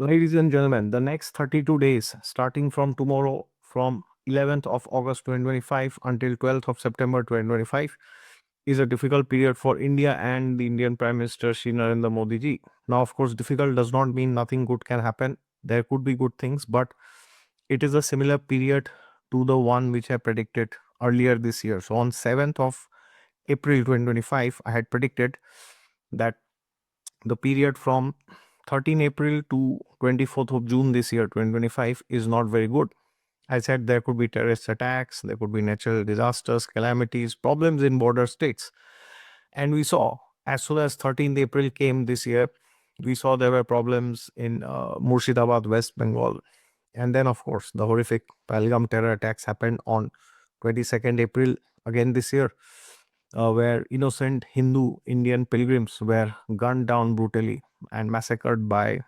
Ladies and gentlemen, the next 32 days, starting from tomorrow, from 11th of August 2025 until 12th of September 2025, is a difficult period for India and the Indian Prime Minister Shri Narendra Modi ji. Now, of course, difficult does not mean nothing good can happen. There could be good things, but it is a similar period to the one which I predicted earlier this year. So, on 7th of April 2025, I had predicted that the period from 13 April to 24th of June this year, 2025, is not very good. I said there could be terrorist attacks, there could be natural disasters, calamities, problems in border states. And we saw as soon as 13th April came this year, we saw there were problems in Murshidabad, West Bengal. And then, of course, the horrific Pahalgam terror attacks happened on 22nd April again this year, where innocent Hindu Indian pilgrims were gunned down brutally and massacred by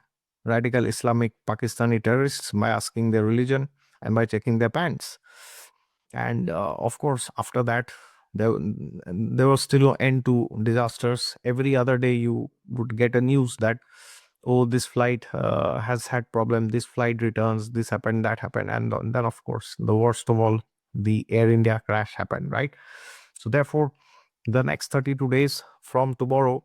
radical Islamic Pakistani terrorists by asking their religion and by checking their pants. And of course, after that, there was still no end to disasters. Every other day, you would get a news that, oh, this flight has had problem, this flight returns, this happened, that happened. And then, of course, the worst of all, the Air India crash happened, right? So therefore, the next 32 days from tomorrow,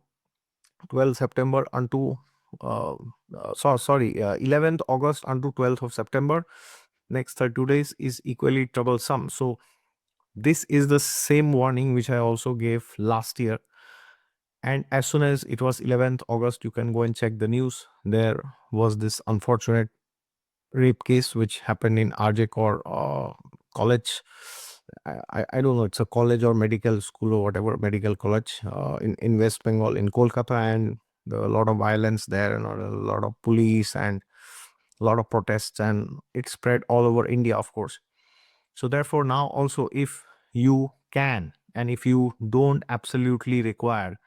12th September unto 11th August unto 12th of September, next 32 days is equally troublesome. So this is the same warning which I also gave last year. And as soon as it was 11th August, you can go and check the news. There was this unfortunate rape case which happened in RJ Kaur college. I don't know, it's a college or medical school or whatever, medical college in West Bengal, in Kolkata, and there were a lot of violence there and a lot of police and a lot of protests, and it spread all over India, of course. So therefore, now also, if you can and if you don't absolutely require,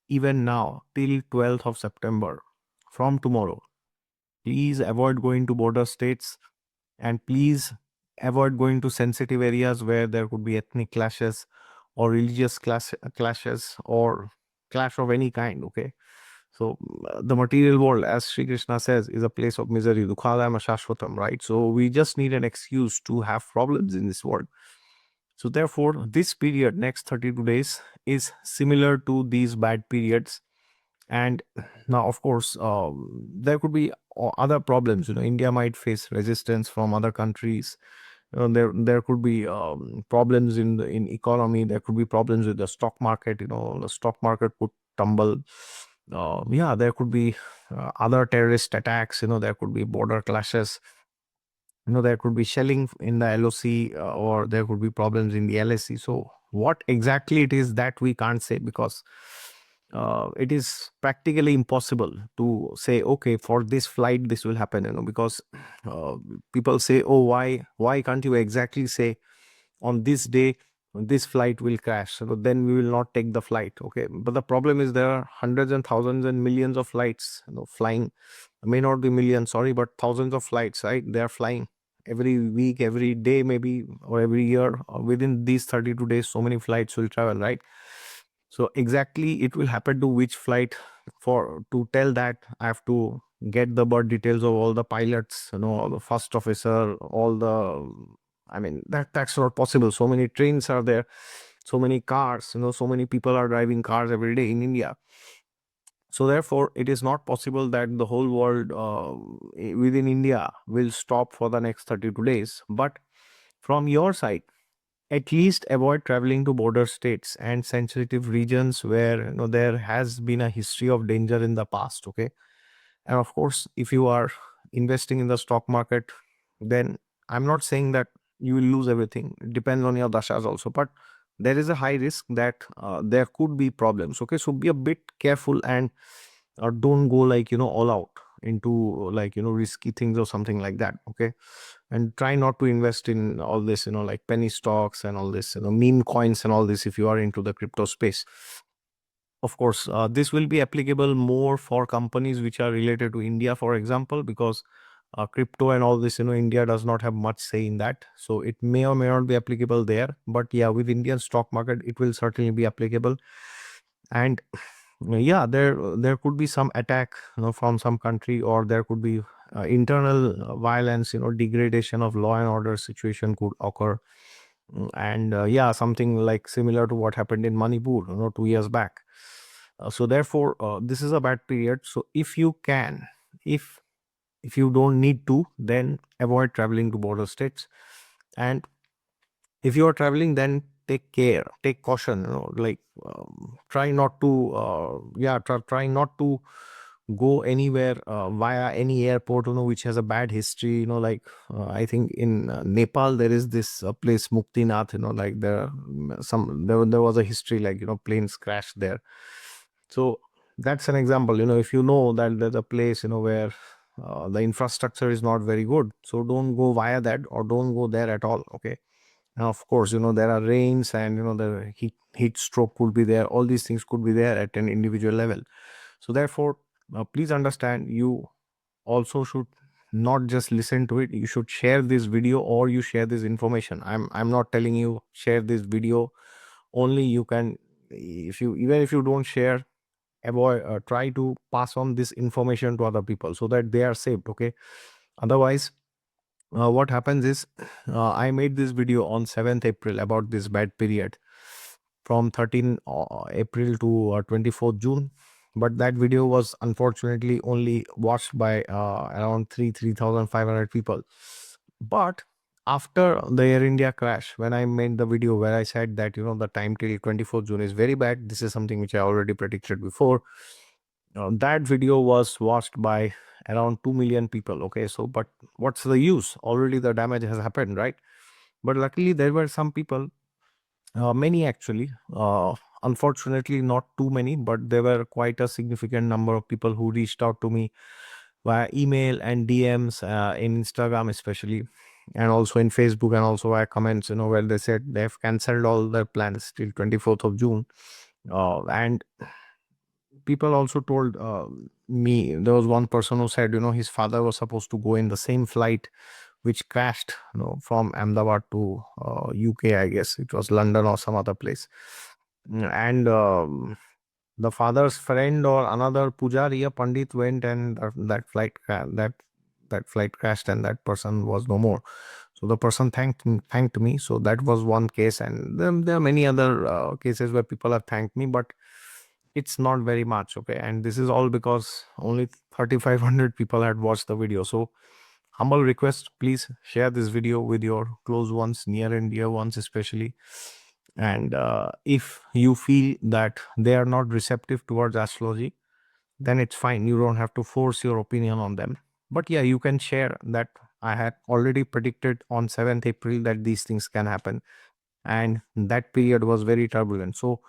even now till 12th of September, from tomorrow, please avoid going to border states, and please avoid going to sensitive areas where there could be ethnic clashes or religious clashes or clash of any kind. Okay, so the material world, as Sri Krishna says, is a place of misery. Dukhadayam shashvatam, right? So we just need an excuse to have problems in this world. So therefore, this period, next 32 days, is similar to these bad periods. And now, of course, there could be other problems. India might face resistance from other countries. There could be problems in economy. There could be problems with the stock market. The stock market could tumble. Yeah, there could be other terrorist attacks. There could be border clashes. There could be shelling in the LOC, or there could be problems in the LSC. So what exactly it is, that we can't say, because it is practically impossible to say, okay, for this flight this will happen, because uh, people say, oh, why can't you exactly say on this day this flight will crash, so then we will not take the flight. Okay, but the problem is there are hundreds and thousands and millions of flights flying. May not be millions, sorry, but thousands of flights, right? They are flying every week, every day, maybe, or every year. Within these 32 days, so many flights will travel, right? So exactly it will happen to which flight. For to tell that, I have to get the birth details of all the pilots, all the first officer, all the, I mean, that's not possible. So many trains are there, so many cars, so many people are driving cars every day in India. So therefore, it is not possible that the whole world within India will stop for the next 32 days. But from your side, at least avoid traveling to border states and sensitive regions where there has been a history of danger in the past. Okay, and of course, if you are investing in the stock market, then I'm not saying that you will lose everything. It depends on your dashas also, but there is a high risk that there could be problems. Okay, so be a bit careful, and don't go like all out into like risky things or something like that. Okay, and try not to invest in all this like penny stocks and all this meme coins and all this if you are into the crypto space. Of course, this will be applicable more for companies which are related to India, for example, because crypto and all this, India does not have much say in that. So it may or may not be applicable there. But yeah, with Indian stock market, it will certainly be applicable. And yeah, there could be some attack, from some country, or there could be internal violence, degradation of law and order situation could occur. And yeah, something like similar to what happened in Manipur, 2 years back. So therefore, this is a bad period. So if you can, if if you don't need to, then avoid traveling to border states. And if you are traveling, then take care, take caution, like, try not to try not to go anywhere via any airport, which has a bad history, like, I think in Nepal there is this place Muktinath, like there was a history, like, planes crashed there. So that's an example. If you know that there's a place, where the infrastructure is not very good, so don't go via that, or don't go there at all. Okay. Now, of course, there are rains, and the heat stroke could be there. All these things could be there at an individual level. So therefore, please understand, you also should not just listen to it. You should share this video, or you share this information. I'm not telling you share this video only. You can, if you, even if you don't share, avoid, try to pass on this information to other people so that they are saved. Okay. Otherwise, what happens is, I made this video on 7th April about this bad period from 13 April to 24th June. But that video was unfortunately only watched by around 3,500 people. But after the Air India crash, when I made the video where I said that, the time till 24th June is very bad, this is something which I already predicted before. That video was watched by around 2 million people. Okay, so but what's the use? Already the damage has happened, right? But luckily there were some people, many actually, unfortunately not too many, but there were quite a significant number of people who reached out to me via email and DMs, in Instagram especially, and also in Facebook, and also via comments, where they said they have cancelled all their plans till 24th of June. And people also told me, there was one person who said, his father was supposed to go in the same flight which crashed, from Ahmedabad to UK, I guess it was London or some other place. And the father's friend or another pujari, a pandit, went, and that flight crashed, and that person was no more. So the person thanked me. So that was one case, and there are many other cases where people have thanked me, but it's not very much. Okay, and this is all because only 3,500 people had watched the video. So humble request, please share this video with your close ones, near and dear ones especially. And if you feel that they are not receptive towards astrology, then it's fine. You don't have to force your opinion on them. But yeah, you can share that I had already predicted on 7th April that these things can happen, and that period was very turbulent. So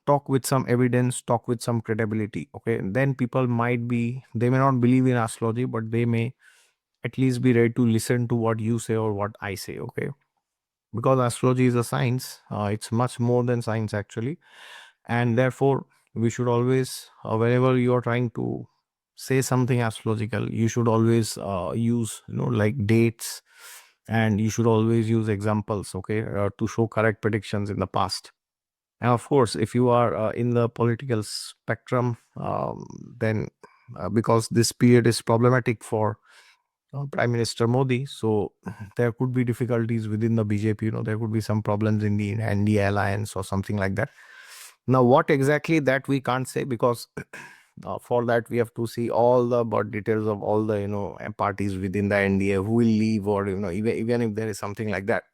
talk with some evidence, talk with some credibility. Okay, then people might be, they may not believe in astrology, but they may at least be ready to listen to what you say or what I say. Okay, because astrology is a science. It's much more than science actually, and therefore we should always, whenever you are trying to say something astrological, you should always use, like dates, and you should always use examples. Okay, to show correct predictions in the past. And of course, if you are in the political spectrum, then because this period is problematic for Prime Minister Modi, so there could be difficulties within the BJP. There could be some problems in the NDA alliance or something like that. Now, what exactly, that we can't say, because for that we have to see all the details of all the parties within the NDA who will leave, or even if there is something like that.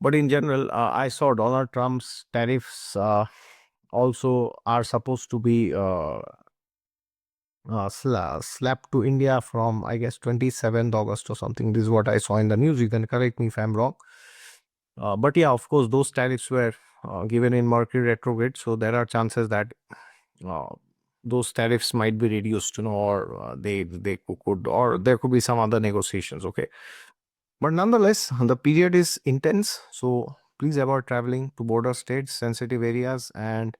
But in general, I saw Donald Trump's tariffs also are supposed to be slapped to India from, I guess, 27th August or something. This is what I saw in the news. You can correct me if I'm wrong. But yeah, of course, those tariffs were given in Mercury retrograde, so there are chances that uh, those tariffs might be reduced, or they could, or there could be some other negotiations. Okay, but nonetheless, the period is intense, so please avoid traveling to border states, sensitive areas, and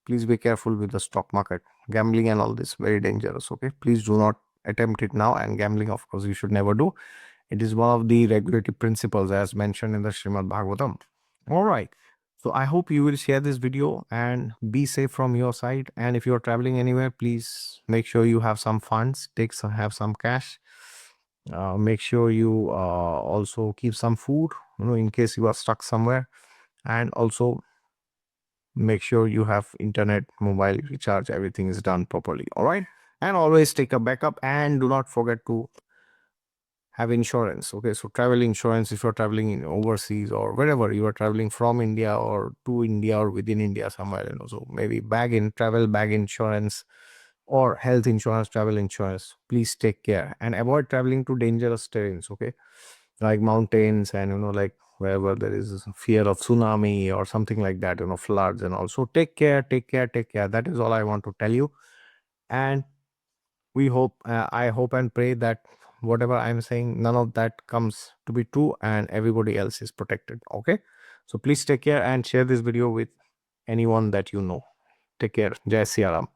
please be careful with the stock market, gambling, and all this. Very dangerous. Okay, please do not attempt it now. And gambling, of course, you should never do. It is one of the regulatory principles as mentioned in the Srimad Bhagavatam. All right. So I hope you will share this video and be safe from your side. And if you're traveling anywhere, please make sure you have some funds, have some cash. Make sure you also keep some food, in case you are stuck somewhere. And also make sure you have internet, mobile recharge, everything is done properly. All right. And always take a backup, and do not forget to have insurance. Okay, so travel insurance, if you're traveling in overseas or wherever you are traveling from India or to India or within India somewhere, so maybe travel bag insurance or health insurance, travel insurance. Please take care and avoid traveling to dangerous terrains. Okay, like mountains, and like wherever there is fear of tsunami or something like that, floods. And also take care, take care, take care. That is all I want to tell you. And I hope and pray that whatever I'm saying, none of that comes to be true, and everybody else is protected. Okay, so please take care and share this video with anyone that you know. Take care. Jai Siya Ram.